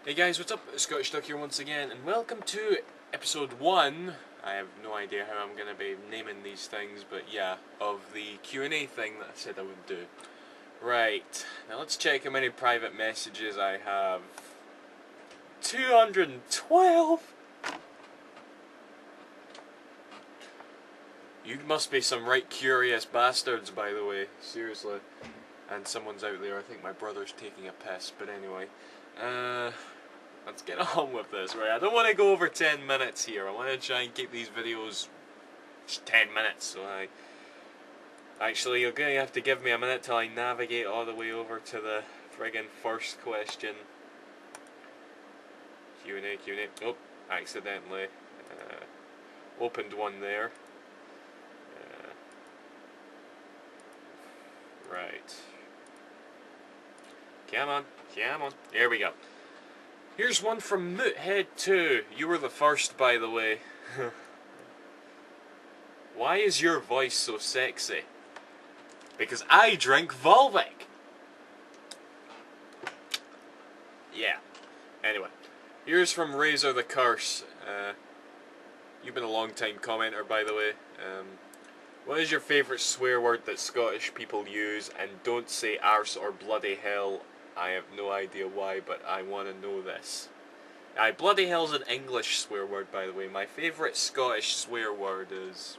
Hey guys, what's up? Scottish Duck here once again, and welcome to episode 1. I have no idea how I'm going to be naming these things, but yeah, of the Q&A thing that I said I would do. Right, now let's check how many private messages I have. 212? You must be some right curious bastards, by the way, seriously. And someone's out there, I think my brother's taking a piss, but anyway. Let's get on with this, right? I don't want to go over 10 minutes here. I want to try and keep these videos just 10 minutes. So actually, you're going to have to give me a minute till I navigate all the way over to the friggin' first question. Q&A. Oh, accidentally opened one there. Right. Come on. There we go. Here's one from Moothead2. You were the first, by the way. Why is your voice so sexy? Because I drink Volvic. Yeah. Anyway. Here's from Razor the Curse. You've been a long time commenter, by the way. What is your favourite swear word that Scottish people use? And don't say arse or bloody hell. I have no idea why, but I want to know this. Bloody hell's an English swear word, by the way. My favourite Scottish swear word is...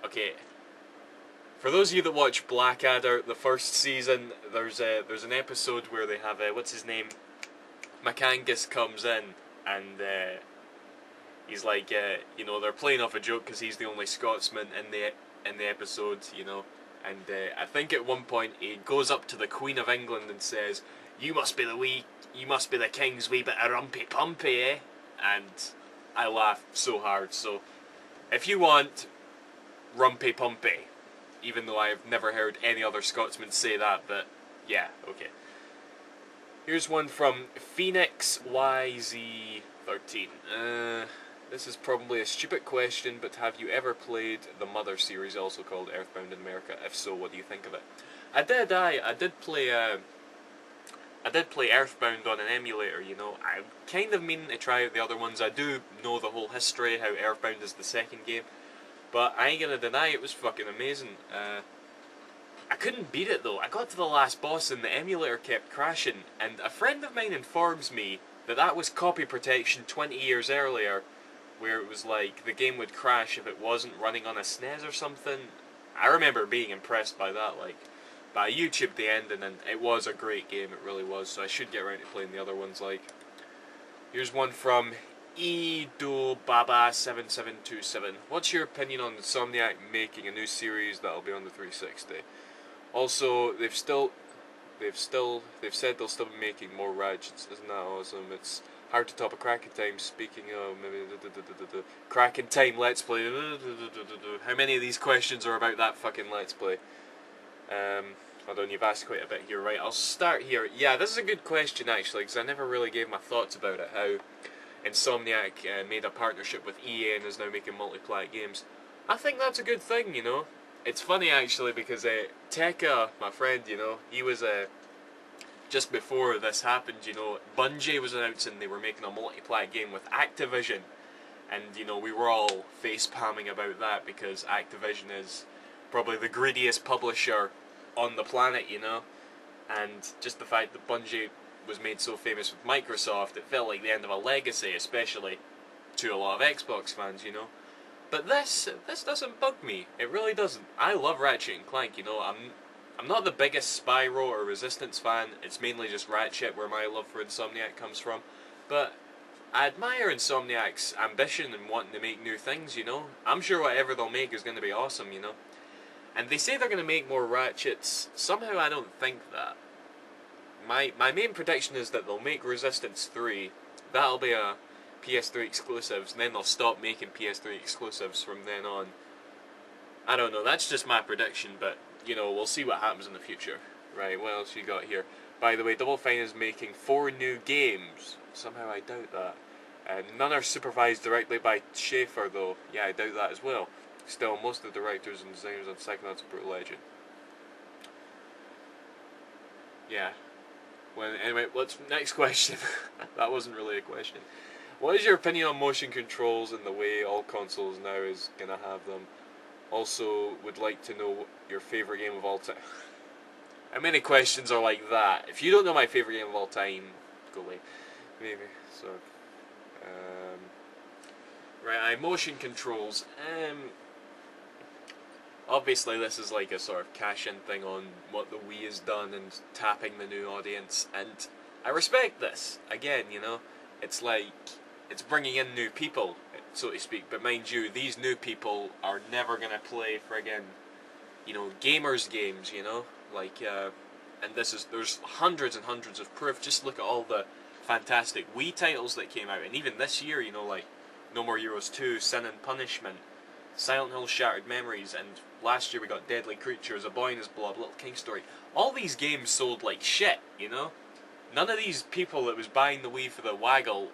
Okay. For those of you that watch Blackadder, the first season, there's an episode where they have, what's his name? McAngus comes in, and he's like, you know, they're playing off a joke because he's the only Scotsman in the episode, you know. And I think at one point he goes up to the Queen of England and says, you must be the king's wee bit of rumpy pumpy, eh? And I laughed so hard. So if you want rumpy pumpy, even though I've never heard any other Scotsman say that, but yeah, okay. Here's one from Phoenix YZ13. This is probably a stupid question, but have you ever played the Mother series, also called Earthbound in America? If so, what do you think of it? I did play Earthbound on an emulator, you know. I kind of mean to try out the other ones. I do know the whole history, how Earthbound is the second game, but I ain't gonna deny it was fucking amazing. I couldn't beat it though. I got to the last boss and the emulator kept crashing, and a friend of mine informs me that was copy protection 20 years earlier, where it was like the game would crash if it wasn't running on a SNES or something. I remember being impressed by that, like, but I YouTubed the ending and it was a great game, it really was, so I should get around to playing the other ones. Like, here's one from EdoBaba7727. What's your opinion on Insomniac making a new series that'll be on the 360? Also, they've said they'll still be making more Ratchets. Isn't that awesome? It's hard to top a Crack in Time. Speaking of, maybe Crack in Time Let's Play. How many of these questions are about that fucking Let's Play? Hold on, you've asked quite a bit here, right? I'll start here. Yeah, this is a good question actually, because I never really gave my thoughts about it. How Insomniac made a partnership with EA and is now making multi-plat games. I think that's a good thing, you know. It's funny actually because Tekka, my friend, you know, he was just before this happened, you know, Bungie was announcing they were making a multi-plat game with Activision, and you know we were all face palming about that because Activision is probably the greediest publisher on the planet, you know, and just the fact that Bungie was made so famous with Microsoft, it felt like the end of a legacy, especially to a lot of Xbox fans, you know. But this doesn't bug me. It really doesn't. I love Ratchet and Clank, you know. I'm not the biggest Spyro or Resistance fan. It's mainly just Ratchet where my love for Insomniac comes from. But I admire Insomniac's ambition and wanting to make new things, you know. I'm sure whatever they'll make is going to be awesome, you know. And they say they're going to make more Ratchets. Somehow I don't think that. My main prediction is that they'll make Resistance 3. That'll be a PS3 exclusives, and then they'll stop making PS3 exclusives from then on. I don't know, that's just my prediction, but, you know, we'll see what happens in the future. Right, what else you got here? By the way, Double Fine is making 4 new games. Somehow I doubt that. None are supervised directly by Schafer, though. Yeah, I doubt that as well. Still, most of the directors and designers on Psychonauts are Brutal Legend. Yeah. Anyway, next question. That wasn't really a question. What is your opinion on motion controls and the way all consoles now is gonna have them? Also, would like to know your favorite game of all time. How many questions are like that? If you don't know my favorite game of all time, go away. Maybe. So, right, motion controls. Obviously this is like a sort of cash-in thing on what the Wii has done and tapping the new audience, and I respect this. Again, you know, it's like, it's bringing in new people, so to speak, but mind you, these new people are never gonna play friggin', you know, gamers games, you know, like, and there's hundreds and hundreds of proof. Just look at all the fantastic Wii titles that came out, and even this year, you know, like No More Heroes 2, Sin and Punishment, Silent Hill Shattered Memories, and last year we got Deadly Creatures, A Boy and His Blood, Little King Story. All these games sold like shit, you know? None of these people that was buying the Wii for the waggle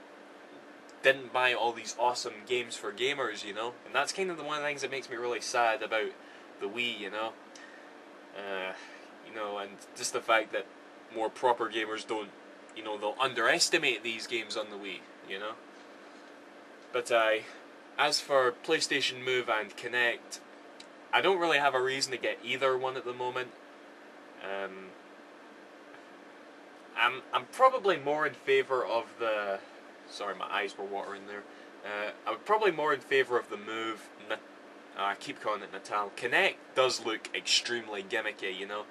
didn't buy all these awesome games for gamers, you know? And that's kind of one of the things that makes me really sad about the Wii, you know? You know, and just the fact that more proper gamers don't, you know, they'll underestimate these games on the Wii, you know? But as for PlayStation Move and Kinect, I don't really have a reason to get either one at the moment. I'm probably more in favour of the... Sorry, my eyes were watering there. I'm probably more in favour of the Move. I keep calling it Natal. Kinect does look extremely gimmicky, you know.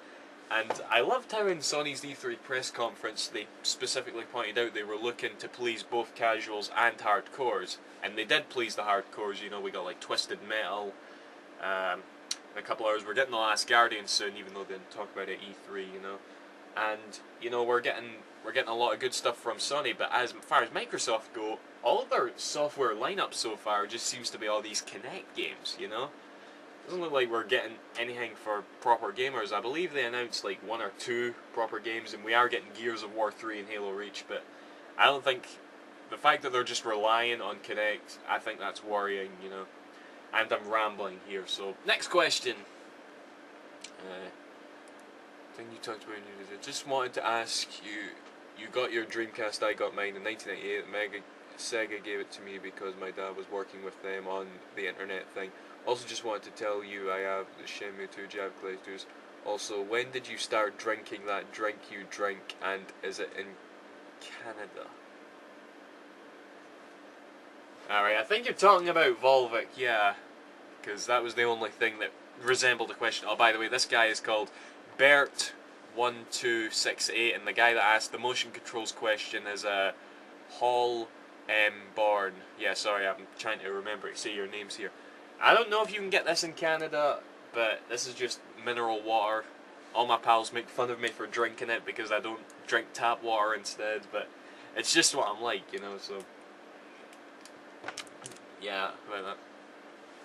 And I loved how in Sony's E3 press conference they specifically pointed out they were looking to please both casuals and hardcores. And they did please the hardcores, you know, we got like Twisted Metal, in a couple hours. We're getting The Last Guardian soon, even though they didn't talk about it at E3, you know. And, you know, we're getting a lot of good stuff from Sony, but as far as Microsoft go, all of their software lineup so far just seems to be all these Kinect games, you know. Doesn't look like we're getting anything for proper gamers. I believe they announced like 1 or 2 proper games, and we are getting Gears of War 3 and Halo Reach, but I don't think, the fact that they're just relying on Kinect, I think that's worrying, you know. And I'm rambling here, so next question. Thing you talked about, just wanted to ask you, you got your Dreamcast, I got mine in 1998, Sega gave it to me because my dad was working with them on the internet thing. Also just wanted to tell you I have the Shenmue 2 Jab collectors. Also, when did you start drinking that drink you drink, and is it in Canada? Alright, I think you're talking about Volvic, yeah. Because that was the only thing that resembled a question. Oh, by the way, this guy is called Bert1268, and the guy that asked the motion controls question is Hall M. Barn. Yeah, sorry, I'm trying to remember to say your names here. I don't know if you can get this in Canada, but this is just mineral water. All my pals make fun of me for drinking it because I don't drink tap water instead, but it's just what I'm like, you know, so... Yeah, about that.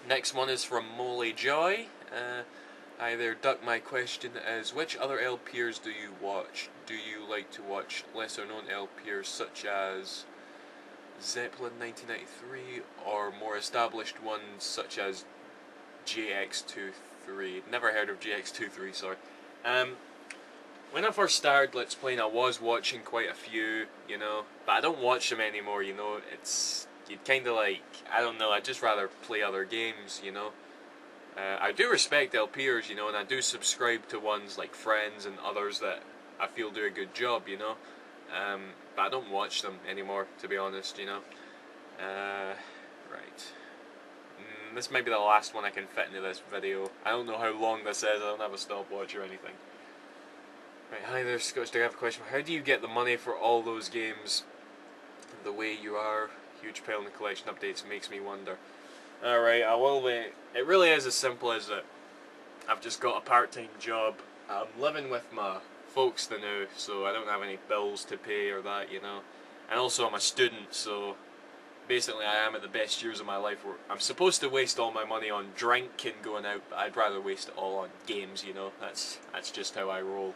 Next one is from Molly Joy. I there duck my question as, which other LPers do you watch? Do you like to watch lesser known LPers such as Zeppelin 1993 or more established ones such as JX23? Never heard of JX23, sorry. When I first started Let's Playing, I was watching quite a few, you know, but I don't watch them anymore, you know. It's, you'd kind of like, I don't know, I'd just rather play other games, you know. I do respect LPers, you know, and I do subscribe to ones like Friends and others that I feel do a good job, you know. But I don't watch them anymore, to be honest, you know. Right. This might be the last one I can fit into this video. I don't know how long this is, I don't have a stopwatch or anything. Right, hi there, Scotch. I have a question. How do you get the money for all those games the way you are? Huge pile in the collection updates makes me wonder. Alright, I will wait. It really is as simple as that. I've just got a part-time job. I'm living with my folks now, so I don't have any bills to pay or that, you know. And also I'm a student, so basically I am at the best years of my life where I'm supposed to waste all my money on drink and going out, but I'd rather waste it all on games, you know. That's just how I roll.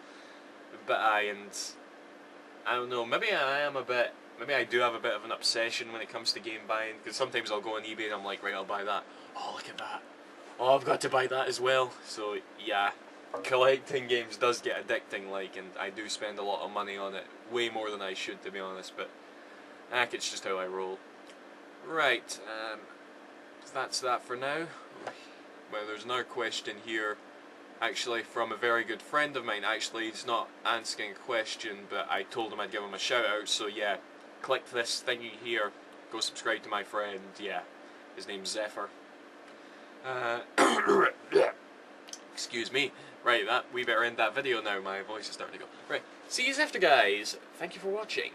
But I don't know, maybe I do have a bit of an obsession when it comes to game buying, because sometimes I'll go on eBay and I'm like, right, I'll buy that. Oh, look at that. Oh, I've got to buy that as well. So, yeah. collecting games does get addicting, like, and I do spend a lot of money on it, way more than I should, to be honest, but it's just how I roll. Right, that's that for now. Well, there's another question here, actually, from a very good friend of mine. Actually, he's not asking a question, but I told him I'd give him a shout out, so yeah, click this thingy here, go subscribe to my friend, yeah, his name's XphR. Excuse me. Right, we better end that video now, my voice is starting to go. Right, see you after, guys. Thank you for watching.